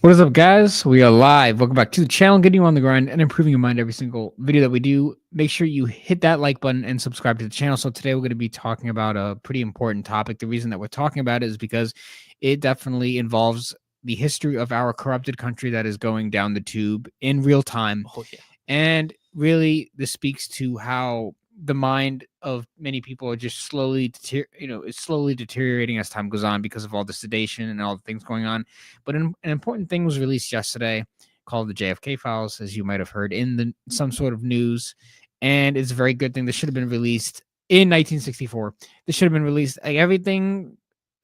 What is up, guys? We are live. Welcome back to the channel, getting you on the grind and improving your mind every single video that we do. Make sure you hit that like button and subscribe to the channel. So today we're going to be talking about a pretty important topic. The reason that we're talking about it is because it definitely involves the history of our corrupted country that is going down the tube in real time. Oh yeah. And really, this speaks to how the mind of many people are just slowly, it's slowly deteriorating as time goes on because of all the sedation and all the things going on. But an important thing was released yesterday called the JFK files, as you might have heard in some sort of news, and it's a very good thing. This should have been released in 1964. This should have been released. Like everything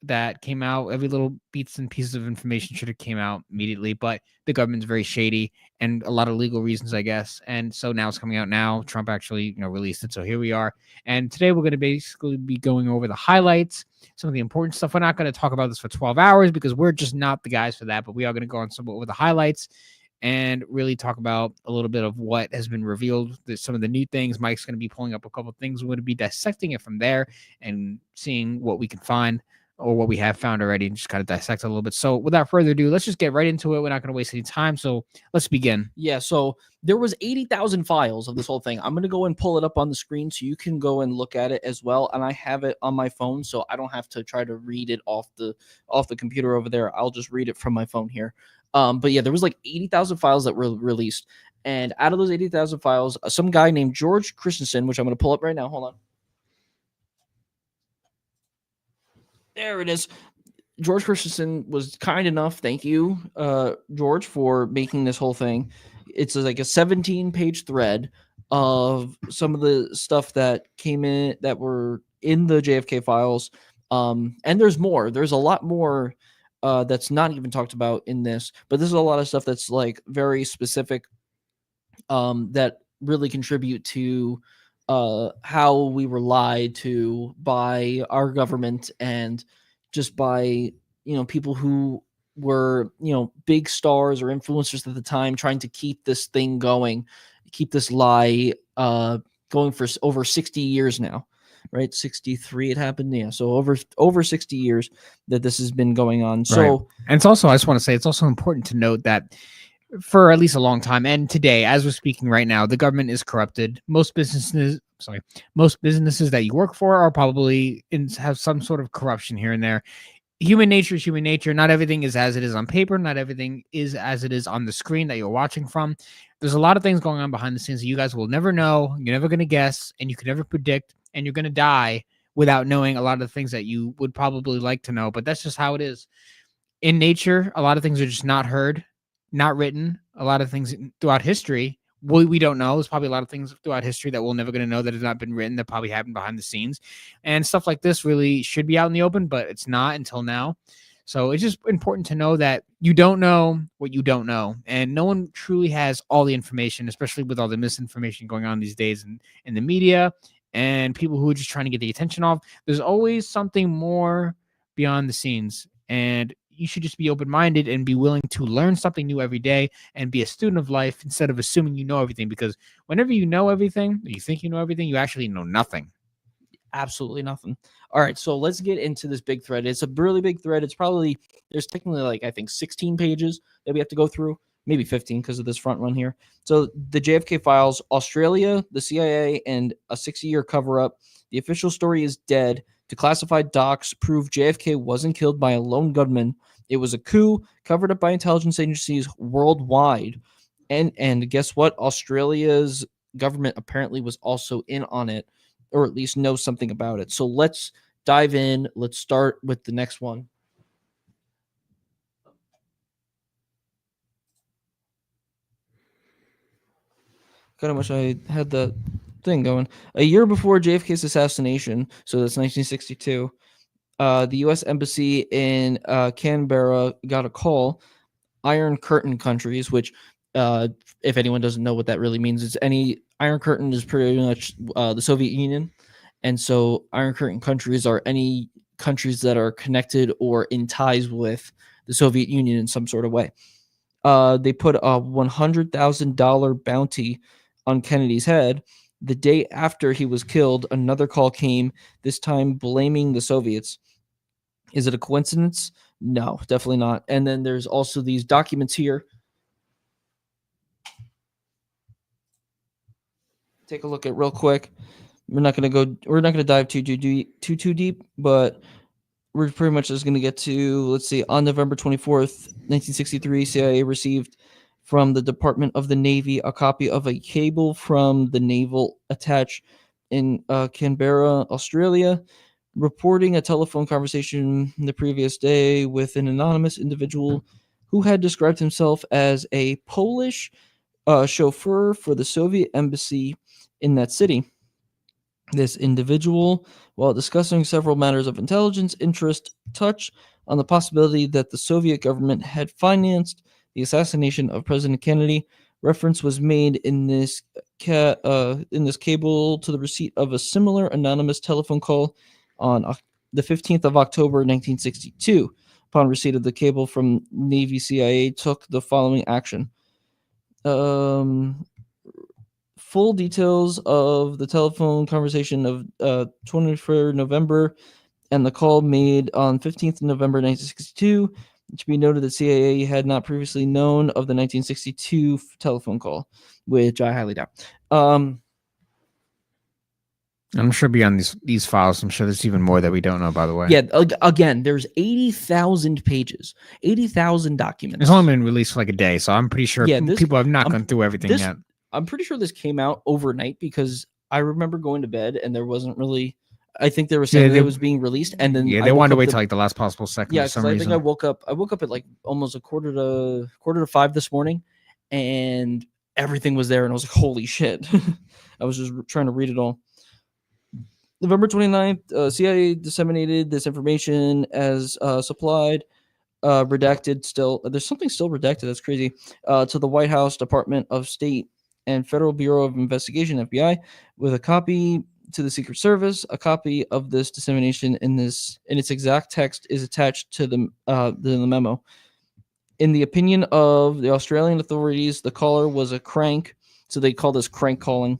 that came out, every little bits and pieces of information should have came out immediately. But the government's very shady and a lot of legal reasons, I guess. And so now it's coming out now. Trump actually, released it. So here we are. And today we're going to basically be going over the highlights, some of the important stuff. We're not going to talk about this for 12 hours because we're just not the guys for that. But we are going to go on some over the highlights and really talk about a little bit of what has been revealed. There's some of the new things. Mike's going to be pulling up a couple of things. We're going to be dissecting it from there and seeing what we can find or what we have found already and just kind of dissect a little bit. So without further ado, let's just get right into it. We're not going to waste any time. So let's begin. Yeah, so there was 80,000 files of this whole thing. I'm going to go and pull it up on the screen so you can go and look at it as well. And I have it on my phone, so I don't have to try to read it off the computer over there. I'll just read it from my phone here. But yeah, there was like 80,000 files that were released. And out of those 80,000 files, some guy named George Christensen, which I'm going to pull up right now. Hold on. There it is. George Christensen was kind enough, thank you, George, for making this whole thing. It's like a 17-page thread of some of the stuff that came in that were in the JFK files. And there's more. There's a lot more that's not even talked about in this, but this is a lot of stuff that's like very specific that really contribute to how we were lied to by our government and just by people who were big stars or influencers at the time trying to keep this thing going, keep this lie going for over 60 years now, right? 63 it happened, yeah. So over 60 years that this has been going on. So right. And it's also, I just want to say, it's also important to note that for at least a long time, and today, as we're speaking right now, the government is corrupted. Most businesses that you work for are probably have some sort of corruption here and there. Human nature is human nature. Not everything is as it is on paper. Not everything is as it is on the screen that you're watching from. There's a lot of things going on behind the scenes that you guys will never know. You're never going to guess, and you can never predict, and you're going to die without knowing a lot of the things that you would probably like to know. But that's just how it is. In nature, a lot of things are just not heard, not written. A lot of things throughout history we don't know. There's probably a lot of things throughout history that we're never going to know that has not been written, that probably happened behind the scenes. And stuff like this really should be out in the open, but it's not until now. So it's just important to know that you don't know what you don't know. And no one truly has all the information, especially with all the misinformation going on these days in the media and people who are just trying to get the attention off. There's always something more beyond the scenes. And you should just be open-minded and be willing to learn something new every day and be a student of life instead of assuming you know everything. Because whenever you know everything, you think you know everything, you actually know nothing. Absolutely nothing. All right, so let's get into this big thread. It's a really big thread. It's probably, there's technically like, I think 16 pages that we have to go through, maybe 15 because of this front run here. So the JFK files, Australia, the CIA, and a 60-year cover-up. The official story is dead. Declassified docs prove JFK wasn't killed by a lone gunman. It was a coup covered up by intelligence agencies worldwide. And guess what? Australia's government apparently was also in on it, or at least knows something about it. So let's dive in. Let's start with the next one. Kind of wish I had the thing going. A year before JFK's assassination, so that's 1962, the U.S. Embassy in Canberra got a call. Iron Curtain countries, which, if anyone doesn't know what that really means, it's any Iron Curtain is pretty much the Soviet Union. And so Iron Curtain countries are any countries that are connected or in ties with the Soviet Union in some sort of way. They put a $100,000 bounty on Kennedy's head. The day after he was killed, another call came, this time blaming the Soviets. Is it a coincidence? No, definitely not. And then there's also these documents here. Take a look at real quick. We're not going to dive too deep, but we're pretty much just going to get to, let's see, on November 24th, 1963, CIA received from the Department of the Navy a copy of a cable from the naval attached in Canberra, Australia, reporting a telephone conversation the previous day with an anonymous individual who had described himself as a Polish chauffeur for the Soviet embassy in that city. This individual, while discussing several matters of intelligence interest, touched on the possibility that the Soviet government had financed the assassination of President Kennedy. Reference was made in this cable to the receipt of a similar anonymous telephone call on the 15th of October, 1962. Upon receipt of the cable from Navy CIA, took the following action. Full details of the telephone conversation of 23rd November and the call made on 15th November 1962. It should be noted that CIA had not previously known of the 1962 telephone call, which I highly doubt. I'm sure beyond these files, I'm sure there's even more that we don't know, by the way. Yeah, again, there's 80,000 pages, 80,000 documents. It's only been released for like a day, so I'm pretty sure people have not gone through everything yet. I'm pretty sure this came out overnight because I remember going to bed and there wasn't really. I think they were saying that it was being released, and then they wanted to wait till like the last possible second. Yeah, because I think I woke up at like almost a quarter to 5 this morning, and everything was there, and I was like, "Holy shit!" I was just trying to read it all. November 29th, CIA disseminated this information as supplied, redacted still. There's something still redacted. That's crazy. To the White House, Department of State, and Federal Bureau of Investigation, FBI, with a copy to the Secret Service. A copy of this dissemination in its exact text is attached to the memo. In the opinion of the Australian authorities, the caller was a crank, so they call this crank calling.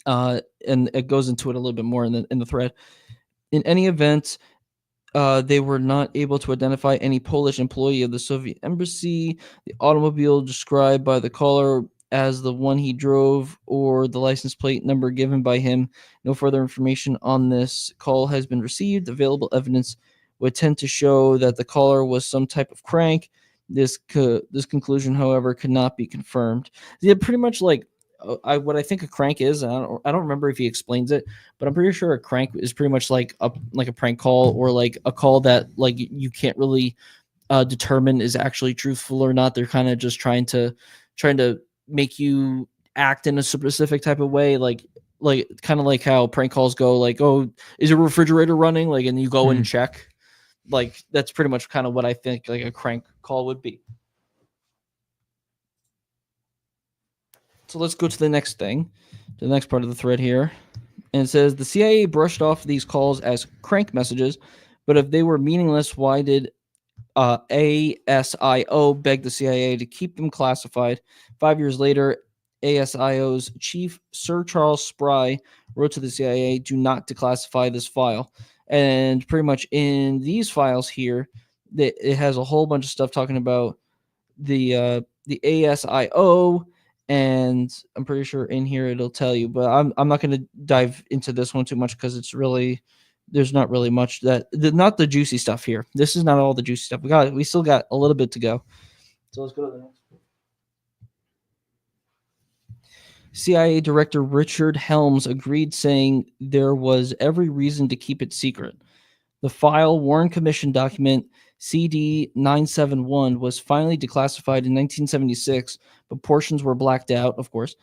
And it goes into it a little bit more in the thread. In any event, they were not able to identify any Polish employee of the Soviet embassy. The automobile described by the caller as the one he drove or the license plate number given by him. No further information on this call has been received. Available evidence would tend to show that the caller was some type of crank. This conclusion, however, could not be confirmed. Yeah, pretty much like what I think a crank is. I don't remember if he explains it, but I'm pretty sure a crank is pretty much like a prank call, or like a call that like you can't really determine is actually truthful or not. They're kind of just trying to make you act in a specific type of way, like kind of like how prank calls go, like, oh, is a refrigerator running, like, and you go and check. Like, that's pretty much kind of what I think like a crank call would be. So let's go to the next thing, the next part of the thread here. And it says the CIA brushed off these calls as crank messages, but if they were meaningless, why did ASIO begged the CIA to keep them classified? 5 years later, ASIO's chief, Sir Charles Spry, wrote to the CIA, do not declassify this file. And pretty much in these files here, it has a whole bunch of stuff talking about the ASIO, and I'm pretty sure in here it'll tell you, but I'm not going to dive into this one too much because it's really, there's not really much not the juicy stuff here. This is not all the juicy stuff. We still got a little bit to go. So let's go to the next. CIA Director Richard Helms agreed, saying there was every reason to keep it secret. The file, Warren Commission document CD 971, was finally declassified in 1976, but portions were blacked out, of course.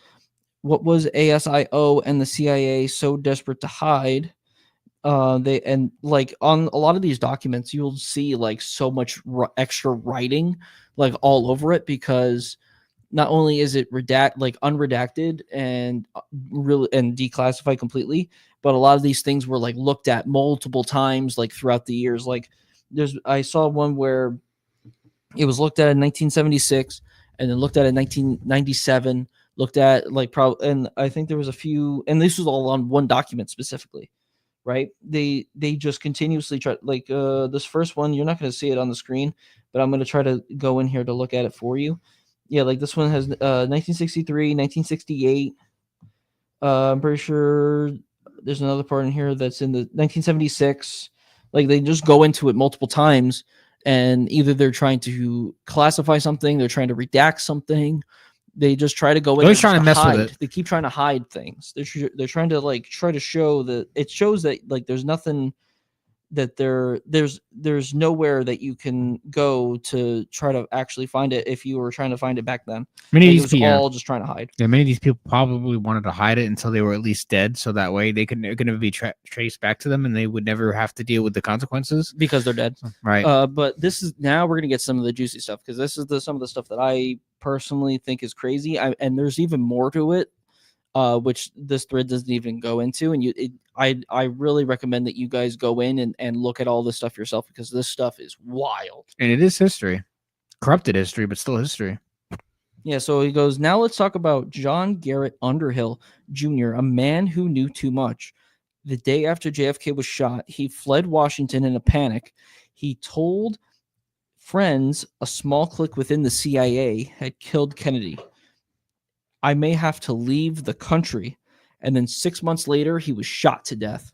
What was ASIO and the CIA so desperate to hide? And like on a lot of these documents, you'll see like so much extra writing like all over it, because not only is it unredacted and really and declassified completely, but a lot of these things were like looked at multiple times like throughout the years. Like I saw one where it was looked at in 1976 and then looked at in 1997, looked at like and I think there was a few, and this was all on one document specifically. right? They just continuously try, like this first one, you're not going to see it on the screen, but I'm going to try to go in here to look at it for you. Yeah, like this one has 1963, 1968. I'm pretty sure there's another part in here that's in the 1976. Like they just go into it multiple times, and either they're trying to classify something, they're trying to redact something. They just try to go in They're there always trying just to to mess with hide. it. They keep trying to hide things. They're trying to like try to show that it shows that like there's nothing that there's nowhere that you can go to try to actually find it if you were trying to find it back then. Many of Like it these was people, all just trying to hide. yeah, many of these people probably wanted to hide it until they were at least dead, so that way it could never be traced back to them, and they would never have to deal with the consequences. Because they're dead. Right. But this is now we're gonna get some of the juicy stuff because this is some of the stuff that I personally think is crazy. And there's even more to it, which this thread doesn't even go into. And I really recommend that you guys go in and look at all this stuff yourself because this stuff is wild. And it is history, corrupted history, but still history. Yeah, so he goes, now let's talk about John Garrett Underhill Jr., a man who knew too much. The day after JFK was shot, he fled Washington in a panic. He told friends a small clique within the CIA had killed Kennedy. I may have to leave the country. And then 6 months later, he was shot to death.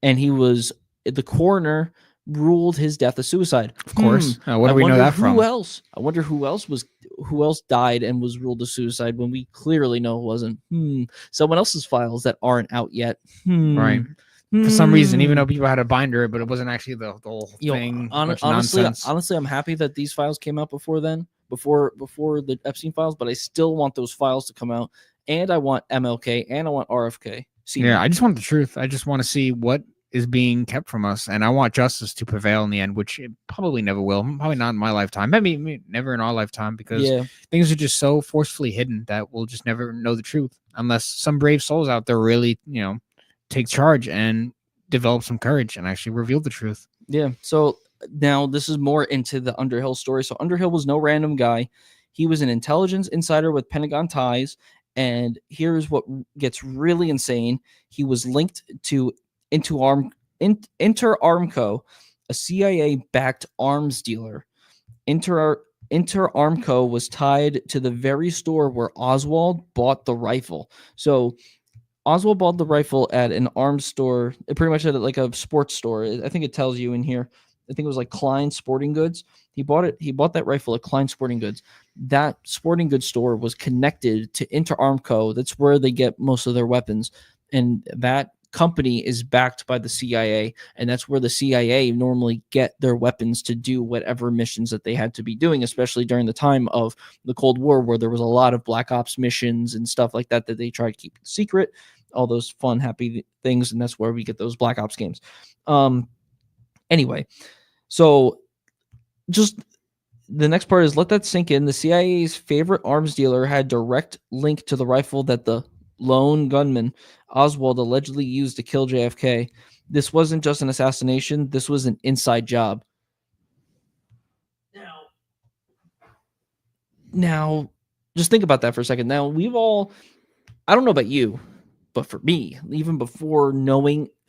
And the coroner ruled his death a suicide. Of course. What I do we know wonder that from? Who else? I wonder who else died and was ruled a suicide when we clearly know it wasn't. Someone else's files that aren't out yet. Right. For some reason, even though people had a binder, but it wasn't actually the whole thing. Honestly, I'm happy that these files came out before then, before the Epstein files, but I still want those files to come out, and I want MLK and I want RFK. Yeah, I just want the truth. I just want to see what is being kept from us, and I want justice to prevail in the end, which it probably never will. Probably not in my lifetime. Maybe never in our lifetime, because things are just so forcefully hidden that we'll just never know the truth unless some brave souls out there really, take charge and develop some courage and actually reveal the truth. Yeah. So now this is more into the Underhill story. So Underhill was no random guy. He was an intelligence insider with Pentagon ties. And here's what gets really insane. He was linked to Inter-Armco, a CIA-backed arms dealer. Inter-Armco was tied to the very store where Oswald bought the rifle. So Oswald bought the rifle at an arms store, pretty much at like a sports store. I think it tells you in here. I think it was like Klein Sporting Goods. He bought that rifle at Klein Sporting Goods. That sporting goods store was connected to Inter-Armco. That's where they get most of their weapons. And that company is backed by the CIA. And that's where the CIA normally get their weapons to do whatever missions that they had to be doing, especially during the time of the Cold War, where there was a lot of Black Ops missions and stuff like that they tried to keep secret. All those fun, happy things. And that's where we get those Black Ops games. Anyway, so just the next part is let that sink in. The CIA's favorite arms dealer had direct link to the rifle that the lone gunman Oswald allegedly used to kill JFK. This wasn't just an assassination. This was an inside job. Now, just think about that for a second. Now, I don't know about you, but for me, even before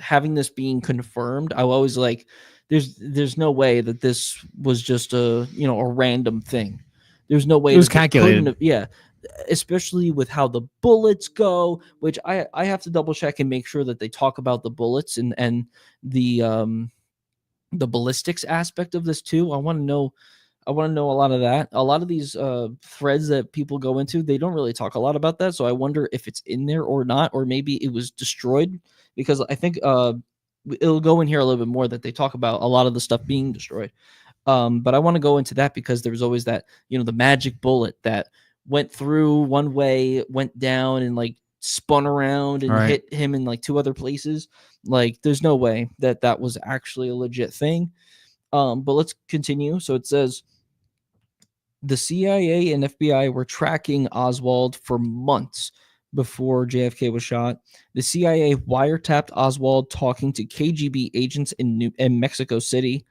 having this being confirmed, I was always like, there's no way that this was just a random thing. There's no way it was calculated. Yeah, especially with how the bullets go, which I have to double check and make sure that they talk about the bullets and the ballistics aspect of this too. I want to know a lot of that. A lot of these threads that people go into, they don't really talk a lot about that. So I wonder if it's in there or not, or maybe it was destroyed, because I think it'll go in here a little bit more that they talk about a lot of the stuff being destroyed. But I want to go into that because there was always that, the magic bullet that went through one way, went down and like spun around and hit him in like two other places. Like there's no way that was actually a legit thing. But let's continue. So it says the CIA and FBI were tracking Oswald for months before JFK was shot. The CIA wiretapped Oswald talking to KGB agents in Mexico City.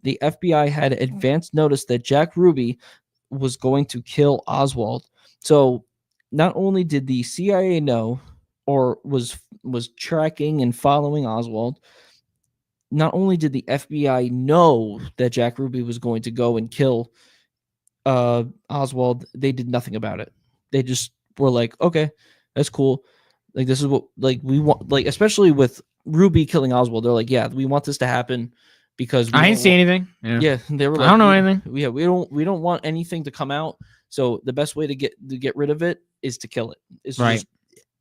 The FBI had advance notice that Jack Ruby was going to kill Oswald. So not only did the CIA know, or was was tracking and following Oswald. Not only did the FBI know that Jack Ruby was going to go and kill Oswald, they did nothing about it. They just were like, okay, that's cool. Like, this is what, like, we want, like, especially with Ruby killing Oswald, they're like, yeah, we want this to happen because I didn't see anything. Yeah. they were like, I don't know anything. Yeah, we don't want anything to come out. So the best way to get rid of it is to kill it. It's Right. just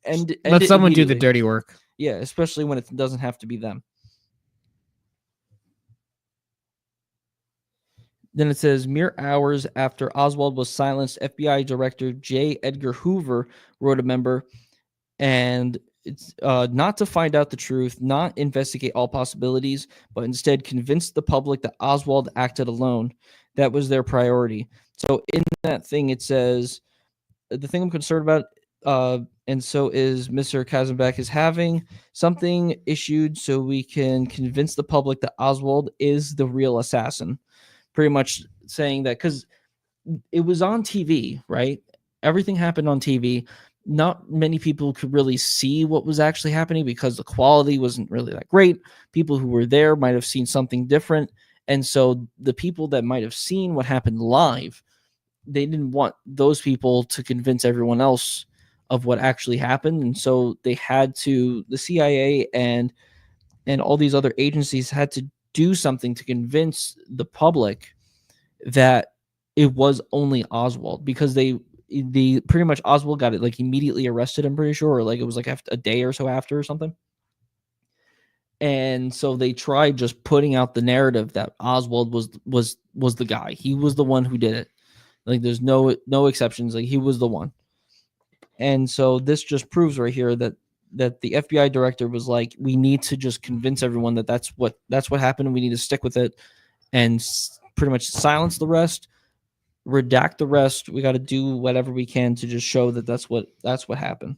end Let it someone do the immediately. dirty work. Yeah, especially when it doesn't have to be them. Then it says, mere hours after Oswald was silenced, FBI Director J. Edgar Hoover wrote a member, and it's not to find out the truth, not investigate all possibilities, but instead convince the public that Oswald acted alone. That was their priority. So in that thing, it says, the thing I'm concerned about, and so is Mr. Kazenbeck, is having something issued so we can convince the public that Oswald is the real assassin. Pretty much saying that because it was on TV, right? Everything happened on TV. Not many people could really see what was actually happening because the quality wasn't really that great. People who were there might have seen something different. And so the people that might have seen what happened live, they didn't want those people to convince everyone else of what actually happened. And so they had to, the CIA and all these other agencies had to do something to convince the public that it was only Oswald, because they pretty much, Oswald got it like immediately arrested, I'm pretty sure, or like it was like a day or so after or something. And so they tried just putting out the narrative that Oswald was the guy. He was the one who did it. Like, there's no exceptions. Like, he was the one. And so this just proves right here that the FBI director was like, we need to just convince everyone that that's what happened, and we need to stick with it and pretty much silence the rest, redact the rest. We got to do whatever we can to just show that that's what happened.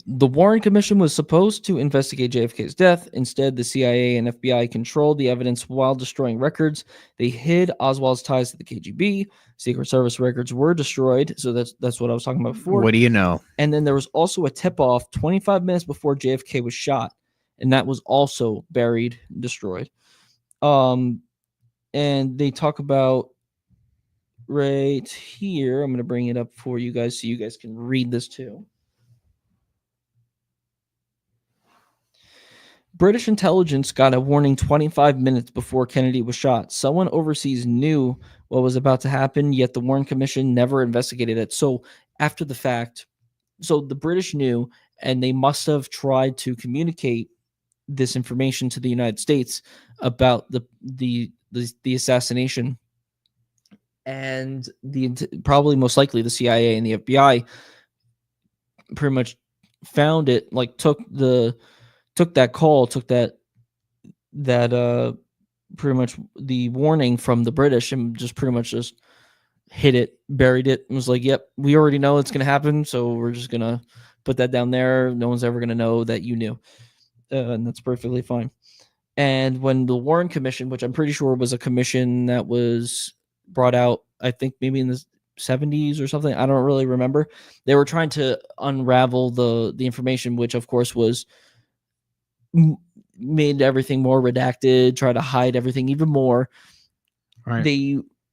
The Warren Commission was supposed to investigate JFK's death. Instead, the CIA and FBI controlled the evidence while destroying records. They hid Oswald's ties to the KGB. Secret Service records were destroyed. So that's what I was talking about before. What do you know? And then there was also a tip-off 25 minutes before JFK was shot, and that was also buried, destroyed. And they talk about right here. I'm going to bring it up for you guys so you guys can read this too. British intelligence got a warning 25 minutes before Kennedy was shot. Someone overseas knew what was about to happen, yet the Warren Commission never investigated it. So after the fact, so the British knew, and they must have tried to communicate this information to the United States about the assassination, and probably most likely the CIA and the FBI pretty much found it, like took that call, took that pretty much the warning from the British, and just pretty much just hid it, buried it, and was like, yep, we already know it's going to happen, so we're just going to put that down there. No one's ever going to know that you knew. And that's perfectly fine. And when the Warren Commission, which I'm pretty sure was a commission that was brought out, I think maybe in the 70s or something, I don't really remember, they were trying to unravel the information, which of course was made everything more redacted, try to hide everything even more. Right.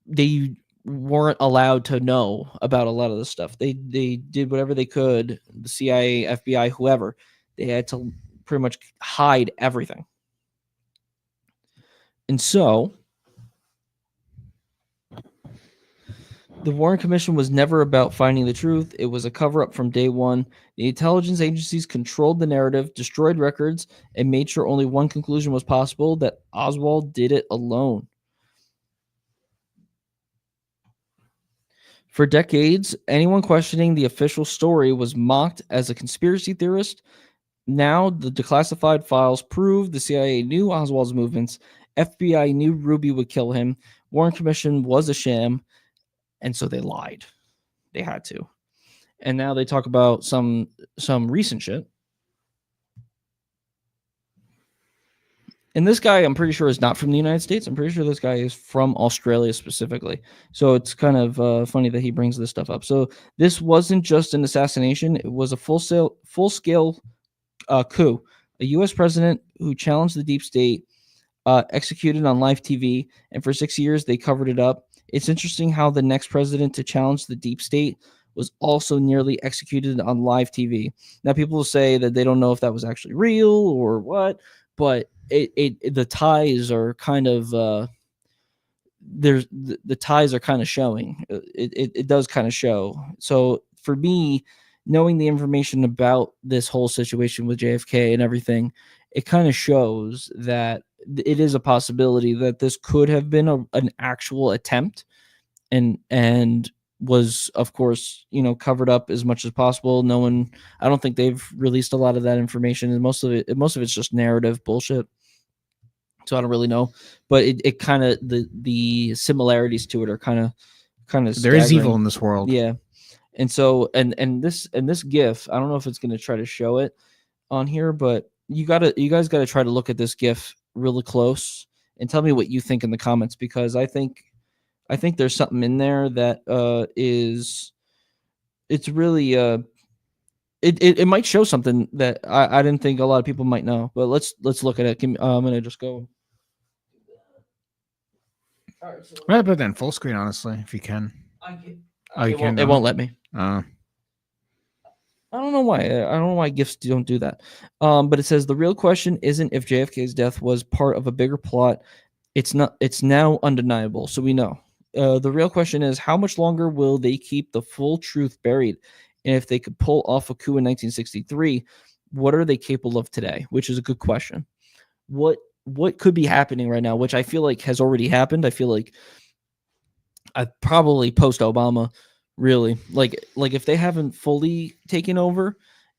They weren't allowed to know about a lot of this stuff. They did whatever they could, the CIA, FBI, whoever. They had to pretty much hide everything. And so the Warren Commission was never about finding the truth. It was a cover-up from day one. The intelligence agencies controlled the narrative, destroyed records, and made sure only one conclusion was possible, that Oswald did it alone. For decades, anyone questioning the official story was mocked as a conspiracy theorist. Now, the declassified files prove the CIA knew Oswald's movements, FBI knew Ruby would kill him, Warren Commission was a sham, and so they lied. They had to. And now they talk about some recent shit. And this guy, I'm pretty sure, is not from the United States. I'm pretty sure this guy is from Australia specifically. So it's kind of funny that he brings this stuff up. So this wasn't just an assassination; it was a full-scale coup. A U.S. president who challenged the deep state, executed on live TV, and for 6 years they covered it up. It's interesting how the next president to challenge the deep state was also nearly executed on live TV. Now, people will say that they don't know if that was actually real or what, but the ties are kind of the ties are kind of showing. It does kind of show. So for me, knowing the information about this whole situation with JFK and everything, it kind of shows that it is a possibility that this could have been an actual attempt, and was, of course, covered up as much as possible. No one, I don't think they've released a lot of that information, and most of it's just narrative bullshit. So I don't really know, but it kind of, the similarities to it are kind of There is evil staggering. in this world. Yeah. And so this GIF, I don't know if it's going to try to show it on here, but you guys gotta try to look at this GIF really close and tell me what you think in the comments, because I think there's something in there that it's really it might show something that I didn't think a lot of people might know. But let's look at it. I'm gonna just go. All right, so I'd put that in full screen, honestly, if you can. It won't let me. I don't know why. I don't know why GIFs don't do that. But it says the real question isn't if JFK's death was part of a bigger plot. It's not. It's now undeniable, so we know. The real question is, how much longer will they keep the full truth buried? And if they could pull off a coup in 1963, what are they capable of today? Which is a good question. What could be happening right now, which I feel like has already happened. I feel like probably post Obama, really, like if they haven't fully taken over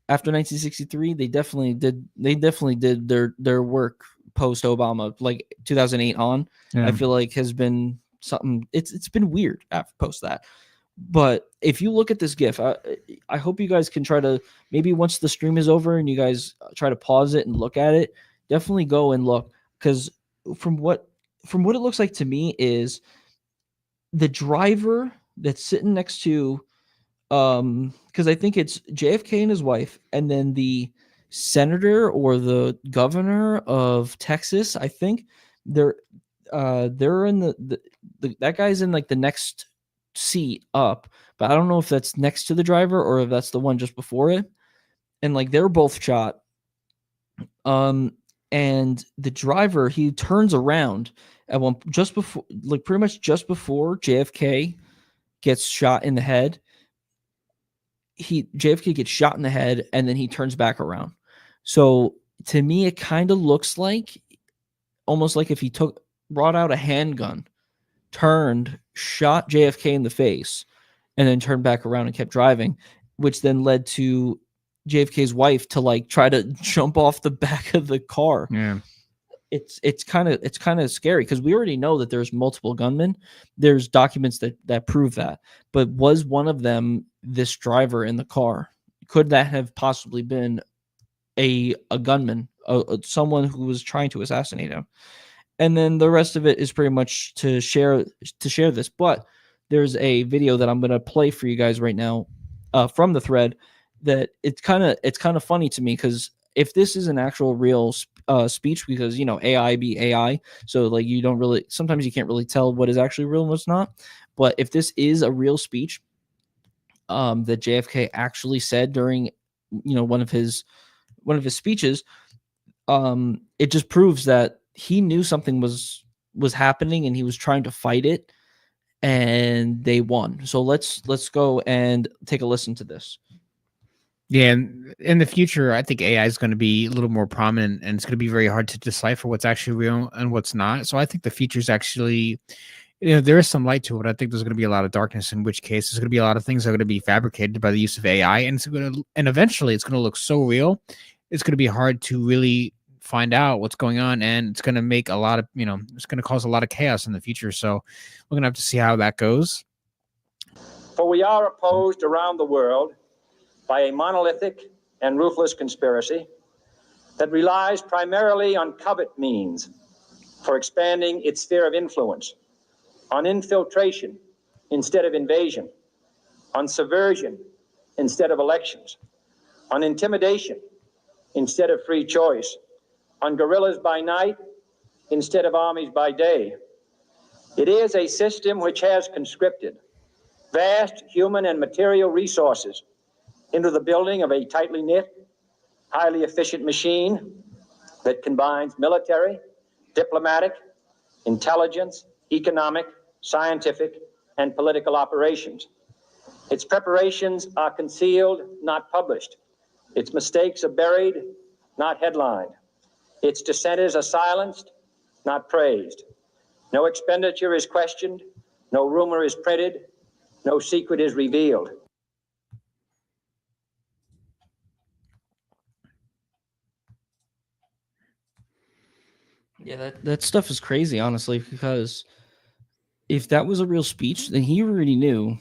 after 1963, they definitely did their work post Obama, like 2008 on. Yeah. I feel like has been something. It's been weird after post that. But if you look at this GIF, I hope you guys can try to, maybe once the stream is over and you guys try to pause it and look at it, definitely go and look, because from what it looks like to me is the driver that's sitting next to, because I think it's JFK and his wife, and then the senator or the governor of Texas. I think they're in the that guy's in like the next seat up, but I don't know if that's next to the driver or if that's the one just before it. And like they're both shot. And the driver, he turns around at one just before, like pretty much just before JFK gets shot in the head. JFK gets shot in the head, and then he turns back around. So to me, it kind of looks like almost like if he brought out a handgun, turned, shot JFK in the face, and then turned back around and kept driving, which then led to JFK's wife to like try to jump off the back of the car. Yeah. It's kind of scary, because we already know that there's multiple gunmen. There's documents that prove that. But was one of them this driver in the car? Could that have possibly been a gunman, someone who was trying to assassinate him? And then the rest of it is pretty much to share this. But there's a video that I'm going to play for you guys right now from the thread that it's kind of funny to me, because if this is an actual real speech, because AI be AI, so like sometimes you can't really tell what is actually real and what's not. But if this is a real speech that JFK actually said during one of his speeches, it just proves that he knew something was happening and he was trying to fight it, and they won. So let's go and take a listen to this. Yeah, and in the future, I think AI is going to be a little more prominent, and it's going to be very hard to decipher what's actually real and what's not. So I think the future is actually, there is some light to it. I think there's going to be a lot of darkness, in which case there's going to be a lot of things that are going to be fabricated by the use of AI, and eventually it's going to look so real, it's going to be hard to really find out what's going on, and it's going to make a lot of, it's going to cause a lot of chaos in the future. So we're going to have to see how that goes. For we are opposed around the world by a monolithic and ruthless conspiracy that relies primarily on covert means for expanding its sphere of influence, on infiltration instead of invasion, on subversion instead of elections, on intimidation instead of free choice, on guerrillas by night instead of armies by day. It is a system which has conscripted vast human and material resources into the building of a tightly knit, highly efficient machine that combines military, diplomatic, intelligence, economic, scientific, and political operations. Its preparations are concealed, not published. Its mistakes are buried, not headlined. Its dissenters are silenced, not praised. No expenditure is questioned, no rumor is printed, no secret is revealed. Yeah, that stuff is crazy, honestly, because if that was a real speech, then he already knew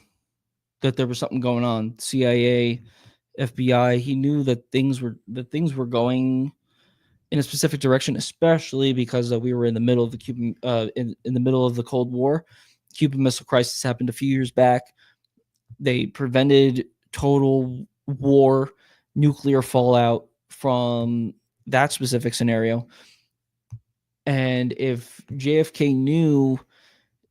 that there was something going on. CIA, FBI, he knew that things were going in a specific direction, especially because we were in the middle of the Cuban in the middle of the Cold War. Cuban Missile Crisis happened a few years back. They prevented total war, nuclear fallout from that specific scenario. And if JFK knew,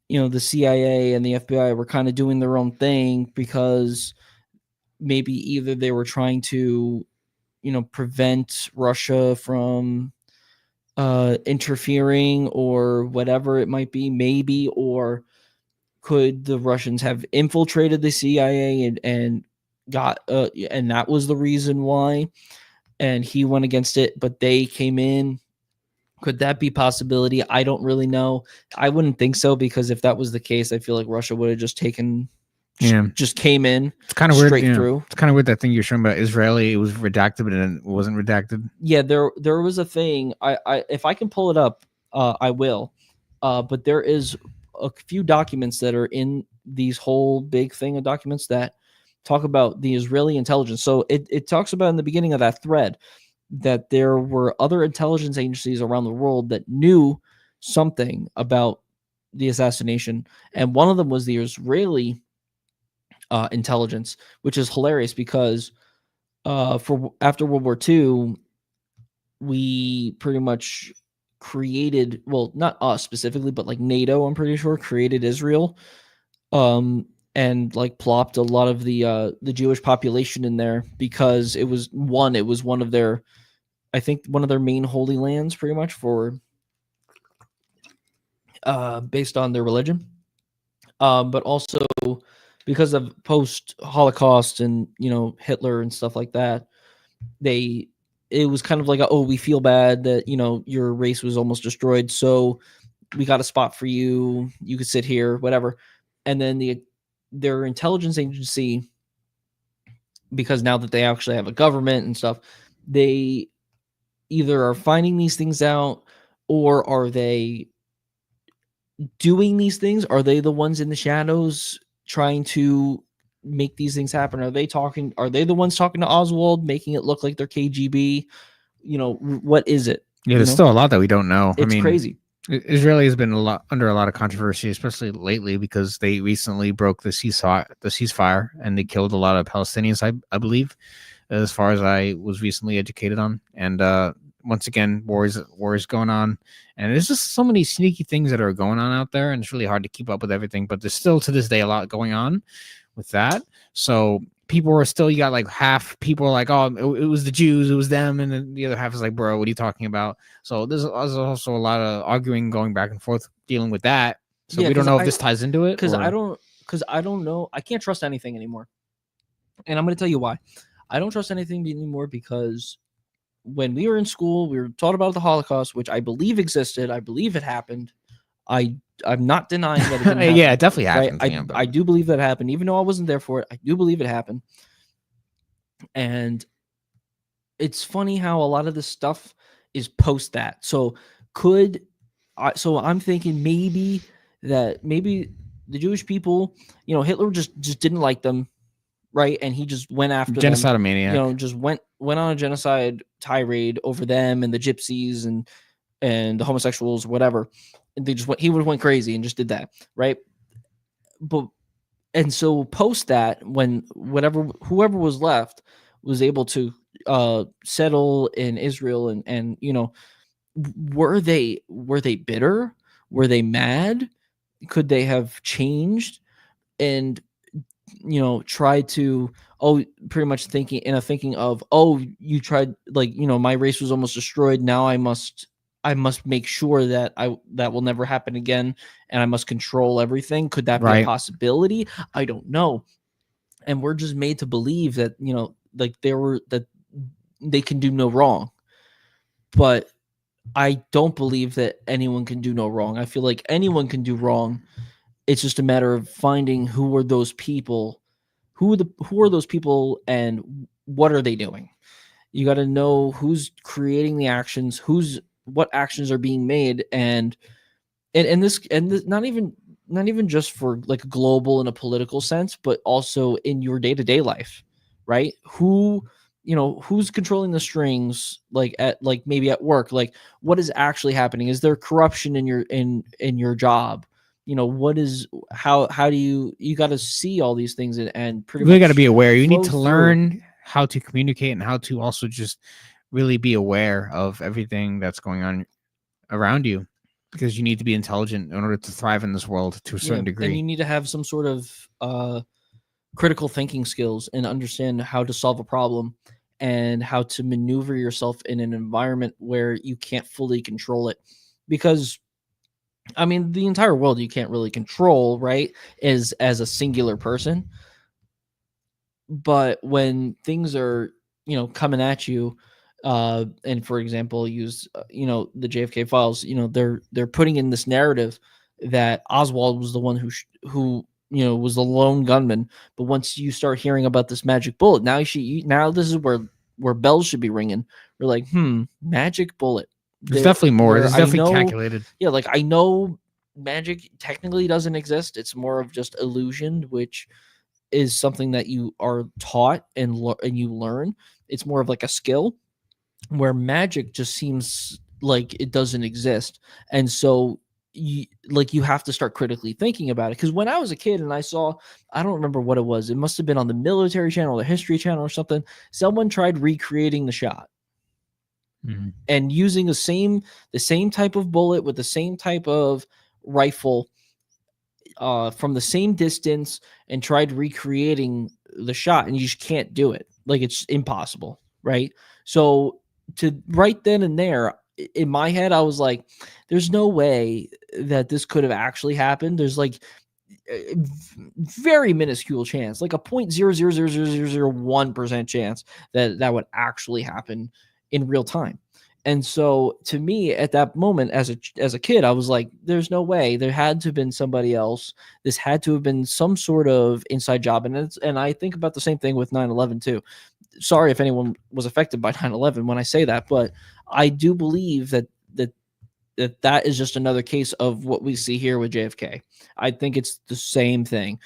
the CIA and the FBI were kind of doing their own thing because maybe either they were trying to, prevent Russia from interfering or whatever it might be, maybe, or could the Russians have infiltrated the CIA and got and that was the reason why, and he went against it, but they came in. Could that be possibility? I don't really know. I wouldn't think so, because if that was the case, I feel like Russia would have just just came in. It's kind of weird straight through. It's kind of weird that thing you're showing about Israeli. It was redacted, but it wasn't redacted. Yeah, there was a thing. I if I can pull it up, I will. But there is a few documents that are in these whole big thing of documents that talk about the Israeli intelligence. So it talks about in the beginning of that thread that there were other intelligence agencies around the world that knew something about the assassination, and one of them was the Israeli intelligence, which is hilarious because for after World War II, we pretty much created, well, not us specifically, but like NATO, I'm pretty sure, created Israel, and like plopped a lot of the Jewish population in there because it was one of their, I think, one of their main holy lands, pretty much, for based on their religion, but also because of post-Holocaust and Hitler and stuff like that, it was kind of like we feel bad that your race was almost destroyed, so we got a spot for you. You could sit here, whatever. And then their intelligence agency, because now that they actually have a government and stuff, they either are finding these things out, or are they doing these things? Are they the ones in the shadows trying to make these things happen? Are they the ones talking to Oswald, making it look like they're KGB? What is it? Yeah, there's still a lot that we don't know. It's crazy. Israeli has been under a lot of controversy, especially lately, because they recently broke the ceasefire and they killed a lot of Palestinians, I believe, as far as I was recently educated on. And once again, war is going on, and there's just so many sneaky things that are going on out there, and it's really hard to keep up with everything. But there's still to this day a lot going on with that. So people are still, you got like half people are like, oh, it was the Jews, it was them, and then the other half is like, bro, what are you talking about? So there's also a lot of arguing going back and forth dealing with that. So we don't know if this ties into it, because I don't know. I can't trust anything anymore, and I'm going to tell you why. I don't trust anything anymore because when we were in school, we were taught about the Holocaust, which I believe existed. I believe it happened. I'm not denying that it didn't happen. Yeah, it definitely happened. Right? I do believe that happened, even though I wasn't there for it. I do believe it happened. And it's funny how a lot of this stuff is post that. So I'm thinking maybe the Jewish people, Hitler just didn't like them. right? And he just went after them, Genocidal maniac. you know, just went on a genocide tirade over them and the gypsies and the homosexuals, whatever. And he would have went crazy and just did that, right? But and so post that, when whoever was left was able to settle in Israel, and you know, were they bitter? Were they mad? Could they have changed and, you know, tried to, pretty much thinking of, you tried, like, you know, my race was almost destroyed, now I must make sure that that will never happen again, and I must control everything. Could that be a Right. possibility? I don't know. And we're just made to believe that, you know, like that they can do no wrong. But I don't believe that anyone can do no wrong. I feel like anyone can do wrong. It's just a matter of finding who are those people, who are those people, and what are they doing. You got to know who's creating the actions, what actions are being made, and this not even just for like global in a political sense, but also in your day-to-day life, right? Who's controlling the strings, like maybe at work, like what is actually happening? Is there corruption in your job? You know, how do you got to see all these things and pretty You really much got to be aware. You need flow to through. learn how to communicate and how to also just really be aware of everything that's going on around you, because you need to be intelligent in order to thrive in this world to a certain degree. And you need to have some sort of critical thinking skills and understand how to solve a problem and how to maneuver yourself in an environment where you can't fully control it. Because I mean, the entire world you can't really control, right? As a singular person. But when things are, you know, coming at you, and for example, use you know, the JFK files, you know, they're putting in this narrative that Oswald was the one who you know, was the lone gunman. But once you start hearing about this magic bullet, now now this is where bells should be ringing. We're like, magic bullet. There's definitely more. There's I definitely know- calculated. Yeah, like I know magic technically doesn't exist. It's more of just illusion, which is something that you are taught and you learn. It's more of like a skill, where magic just seems like it doesn't exist. And so you have to start critically thinking about it. Because when I was a kid and I don't remember what it was. It must have been on the Military Channel, the History Channel or something. Someone tried recreating the shot. Mm-hmm. And using the same type of bullet with the same type of rifle, from the same distance, and tried recreating the shot, and you just can't do it. Like, it's impossible, right? So to right then and there, in my head, I was like, there's no way that this could have actually happened. There's like a very minuscule chance, like a 0.0000001% chance that would actually happen in real time. And so to me at that moment, as a kid, I was like, there's no way. There had to have been somebody else. This had to have been some sort of inside job. And I think about the same thing with 9/11 too. Sorry if anyone was affected by 9/11 when I say that, but I do believe that is just another case of what we see here with JFK. I think it's the same thing.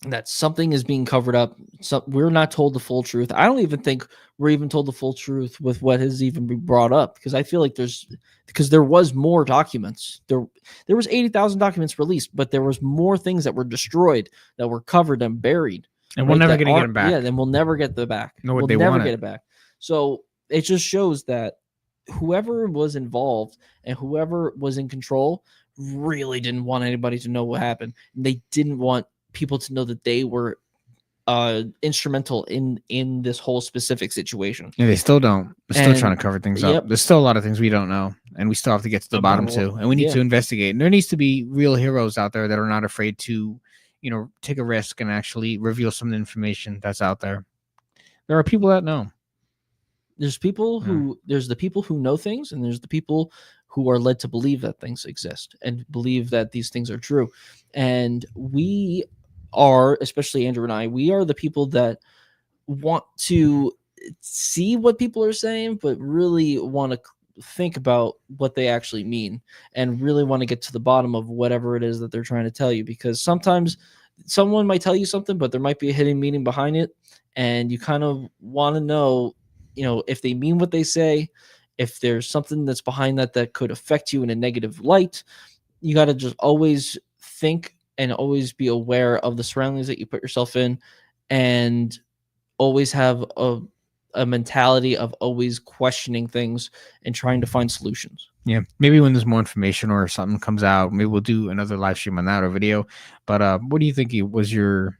That something is being covered up. So we're not told the full truth. I don't even think we're even told the full truth with what has even been brought up, because I feel like there was more documents. There was 80,000 documents released, but there was more things that were destroyed, that were covered and buried. And we're never going to get them back. Yeah, then we'll never get them back. We'll never get it back. So it just shows that whoever was involved and whoever was in control really didn't want anybody to know what happened. And they didn't want people to know that they were instrumental in this whole specific situation. Yeah, they still don't. They're still trying to cover things up. There's still a lot of things we don't know, and we still have to get to the bottom too. And we need to investigate. And there needs to be real heroes out there that are not afraid to, you know, take a risk and actually reveal some information that's out there. There are people that know. There's there's the people who know things, and there's the people who are led to believe that things exist and believe that these things are true. And we are, especially Andrew and I, we are the people that want to see what people are saying, but really want to think about what they actually mean and really want to get to the bottom of whatever it is that they're trying to tell you. Because sometimes someone might tell you something, but there might be a hidden meaning behind it, and you kind of want to know, if they mean what they say, if there's something that's behind that could affect you in a negative light. You got to just always think and always be aware of the surroundings that you put yourself in, and always have a mentality of always questioning things and trying to find solutions. Yeah, maybe when there's more information or something comes out, maybe we'll do another live stream on that or video. But what do you think was your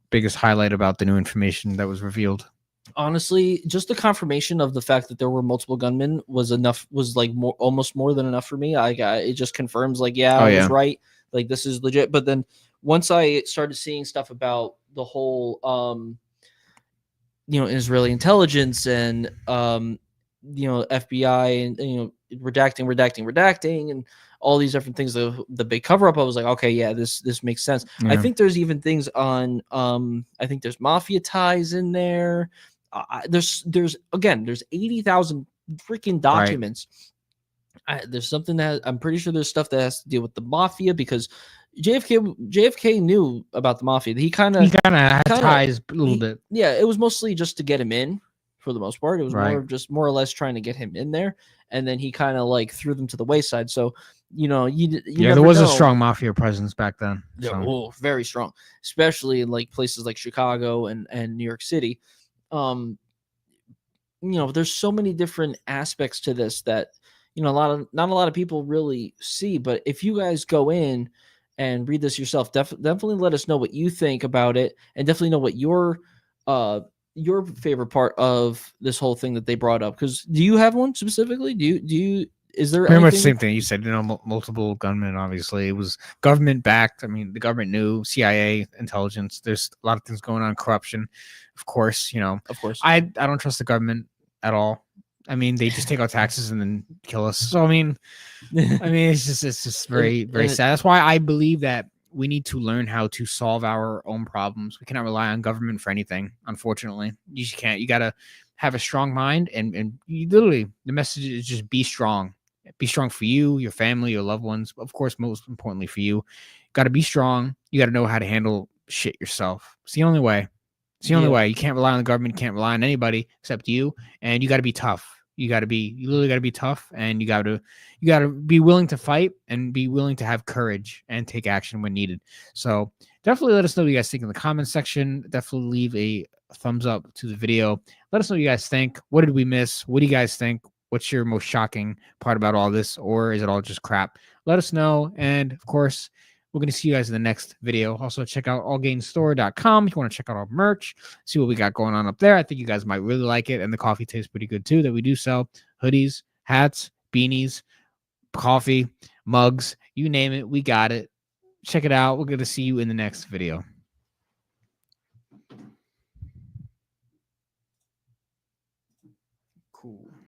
biggest highlight about the new information that was revealed? Honestly, just the confirmation of the fact that there were multiple gunmen was enough. Was like almost more than enough for me. It just confirms, like, yeah, I was right. Like, this is legit. But then once I started seeing stuff about the whole, Israeli intelligence and FBI and redacting, and all these different things, the big cover up, I was like, okay, yeah, this makes sense. Yeah. I think there's even things on I think there's mafia ties in there. There's 80,000 freaking documents. Right. There's something that I'm pretty sure there's stuff that has to deal with the mafia, because JFK knew about the mafia. He kind of had ties a little bit. Yeah, it was mostly just to get him in for the most part. It was more or less trying to get him in there, and then he kind of like threw them to the wayside. So there was a strong mafia presence back then. Yeah, so. Very strong, especially in like places like Chicago and New York City. There's so many different aspects to this that not a lot of people really see. But if you guys go in and read this yourself, definitely let us know what you think about it, and definitely know what your favorite part of this whole thing that they brought up. Because do you have one specifically? Is there pretty much the same thing you said? Multiple gunmen. Obviously, it was government backed. I mean, the government knew, CIA, intelligence. There's a lot of things going on, corruption, of course. Of course, I don't trust the government at all. I mean, they just take out taxes and then kill us. So I mean, it's just very sad. That's why I believe that we need to learn how to solve our own problems. We cannot rely on government for anything. Unfortunately, you just can't. You gotta have a strong mind, and you literally, the message is just be strong. Be strong for you, your family, your loved ones. Of course, most importantly for you. Got to be strong. You got to know how to handle shit yourself. It's the only way. It's the only way. You can't rely on the government. You can't rely on anybody except you. And you got to be tough. You literally got to be tough, and you got to be willing to fight and be willing to have courage and take action when needed. So definitely let us know what you guys think in the comments section. Definitely leave a thumbs up to the video. Let us know what you guys think. What did we miss? What do you guys think? What's your most shocking part about all this? Or is it all just crap? Let us know. And of course, we're going to see you guys in the next video. Also, check out allgainstore.com if you want to check out our merch, see what we got going on up there. I think you guys might really like it. And the coffee tastes pretty good too, that we do sell hoodies, hats, beanies, coffee, mugs, you name it. We got it. Check it out. We're going to see you in the next video.